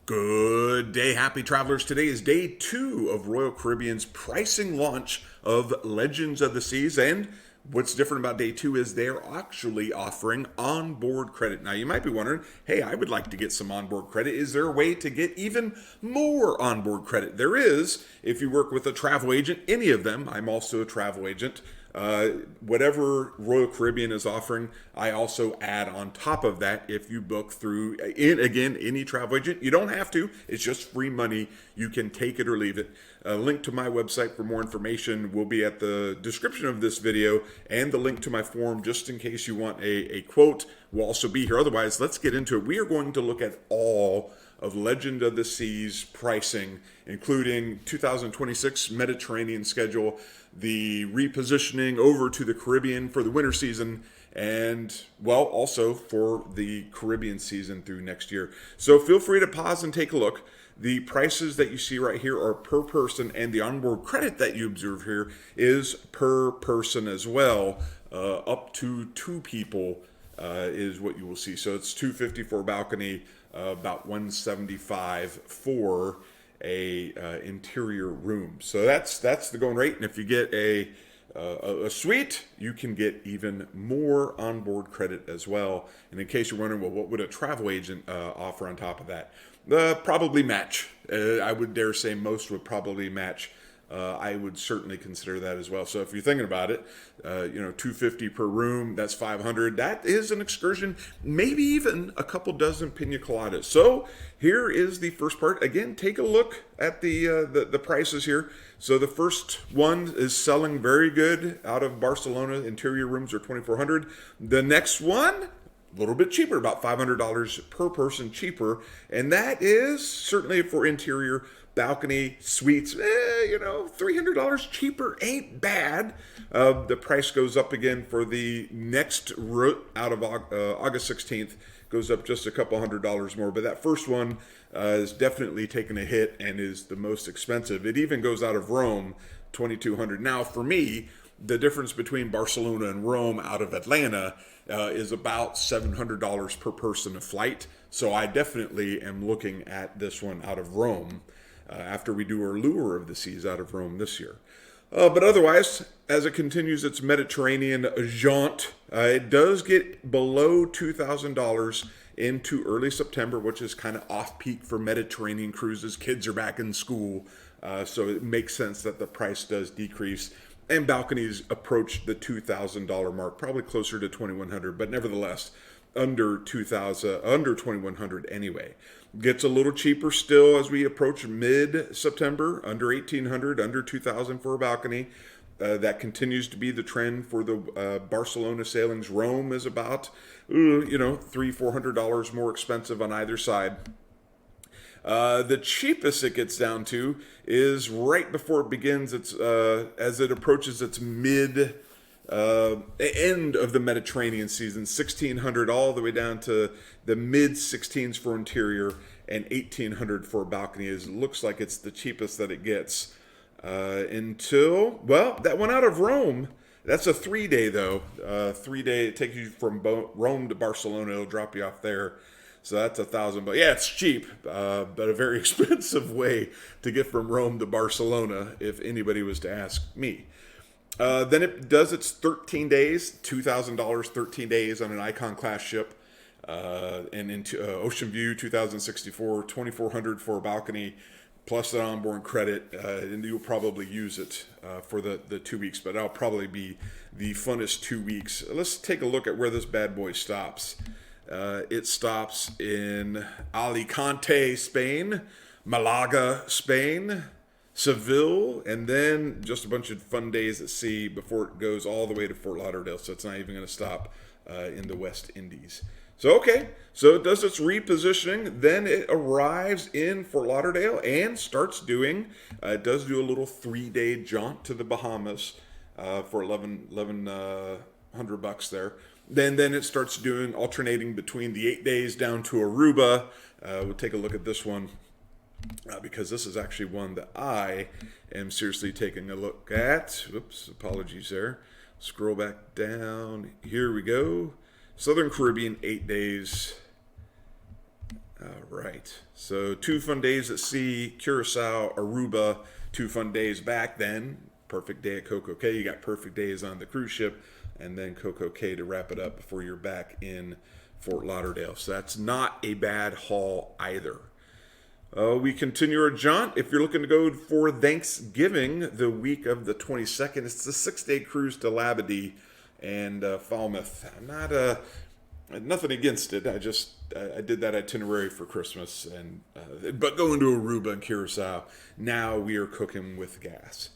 Good day, happy travelers. Today is day 2 of Royal Caribbean's pricing launch of Legends of the Seas. And what's different about day 2 is they're actually offering onboard credit. Now, you might be wondering, hey, I would like to get some onboard credit. Is there a way to get even more onboard credit? There is, if you work with a travel agent, any of them. I'm also a travel agent. Whatever Royal Caribbean is offering, I also add on top of that if you book through, again, any travel agent. You don't have to. It's just free money. You can take it or leave it. A link to my website for more information will be at the description of this video, and the link to my form just in case you want a quote will also be here. Otherwise, let's get into it. We are going to look at all of Legend of the Seas pricing, including 2026 Mediterranean schedule, the repositioning over to the Caribbean for the winter season, and, well, also for the Caribbean season through next year. So feel free to pause and take a look. The prices that you see right here are per person, and the onboard credit that you observe here is per person as well, up to 2 people is what you will see. So it's $250 for a balcony, about $175 for a interior room. So that's the going rate. And if you get a suite, you can get even more onboard credit as well. And in case you're wondering, well, what would a travel agent offer on top of that? Probably match. I would dare say most would probably match. I would certainly consider that as well. So if you're thinking about it, $250 per room, that's $500. That is an excursion, maybe even a couple dozen pina coladas. So here is the first part. Again, take a look at the prices here. So the first one is selling very good out of Barcelona. Interior rooms are $2,400. The next one, a little bit cheaper, about $500 per person cheaper, and that is certainly for interior. Balcony suites, $300 cheaper ain't bad. The price goes up again for the next route out of August 16th, goes up just a couple $100 more. But that first one is definitely taking a hit and is the most expensive. It even goes out of Rome, $2,200. Now, for me, the difference between Barcelona and Rome out of Atlanta is about $700 per person a flight. So I definitely am looking at this one out of Rome. After we do our Lure of the Seas out of Rome this year. But otherwise, as it continues its Mediterranean jaunt, it does get below $2,000 into early September, which is kind of off-peak for Mediterranean cruises. Kids are back in school, so it makes sense that the price does decrease. And balconies approach the $2,000 mark, probably closer to $2,100, but nevertheless, under 2,000, under 2,100 anyway. Gets a little cheaper still as we approach mid-September, under 1,800, under 2,000 for a balcony. That continues to be the trend for the Barcelona sailings. Rome is about, $300-$400 more expensive on either side. The cheapest it gets down to is right before it begins. It's as it approaches its end of the Mediterranean season, 1,600 all the way down to the mid-16s for interior and 1,800 for a balcony. It looks like it's the cheapest that it gets until, well, that one out of Rome. That's a 3-day though. 3-day, it takes you from Rome to Barcelona. It'll drop you off there. So that's $1,000. But yeah, it's cheap, but a very expensive way to get from Rome to Barcelona, if anybody was to ask me. Then it does its 13 days, $2,000, 13 days on an Icon class ship. And into Ocean View 2064, 2,400 for a balcony, plus an onboard credit. And you'll probably use it for the 2 weeks, but that'll probably be the funnest 2 weeks. Let's take a look at where this bad boy stops. It stops in Alicante, Spain, Malaga, Spain, Seville, and then just a bunch of fun days at sea before it goes all the way to Fort Lauderdale. So it's not even going to stop in the West Indies. So, okay, so it does its repositioning. Then it arrives in Fort Lauderdale and starts doing, it does do a little 3-day jaunt to the Bahamas for $1,100 there. Then it starts doing alternating between the 8 days down to Aruba. We'll take a look at this one. Because this is actually one that I am seriously taking a look at. Whoops, apologies there. Scroll back down. Here we go. Southern Caribbean, 8 days. All right. So 2 fun days at sea, Curacao, Aruba, 2 fun days back then. Perfect day at Coco Cay. You got perfect days on the cruise ship, and then Coco Cay to wrap it up before you're back in Fort Lauderdale. So that's not a bad haul either. We continue our jaunt. If you're looking to go for Thanksgiving, the week of the 22nd, it's the 6-day cruise to Labadee and Falmouth. I'm not nothing against it. I did that itinerary for Christmas, and but going to Aruba and Curacao, now we are cooking with gas.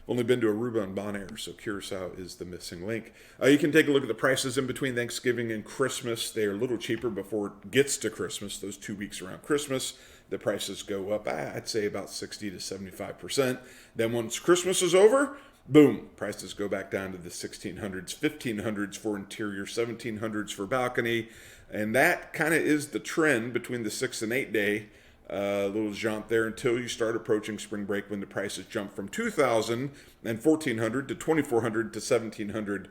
Only been to Aruba and Bonaire, so Curacao is the missing link. You can take a look at the prices in between Thanksgiving and Christmas. They are a little cheaper before it gets to Christmas. Those 2 weeks around Christmas, the prices go up, I'd say about 60 to 75%. Then once Christmas is over, boom, prices go back down to the 1600s, 1500s for interior, 1700s for balcony. And that kind of is the trend between the 6 and 8 day. Little jaunt there until you start approaching spring break, when the prices jump from 2,000 and 1,400 to 2,400 to 1,700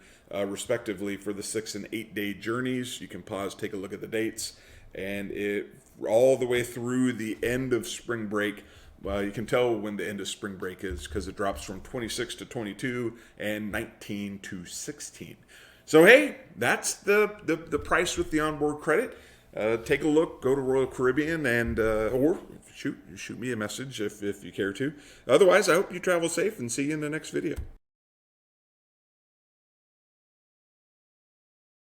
respectively for the 6 and 8 day journeys. You can pause, take a look at the dates, and it all the way through the end of spring break. You can tell when the end of spring break is because it drops from 26 to 22 and 19 to 16. So hey, that's the price with the onboard credit. Take a look, go to Royal Caribbean, and or shoot me a message if you care to. Otherwise, I hope you travel safe and see you in the next video.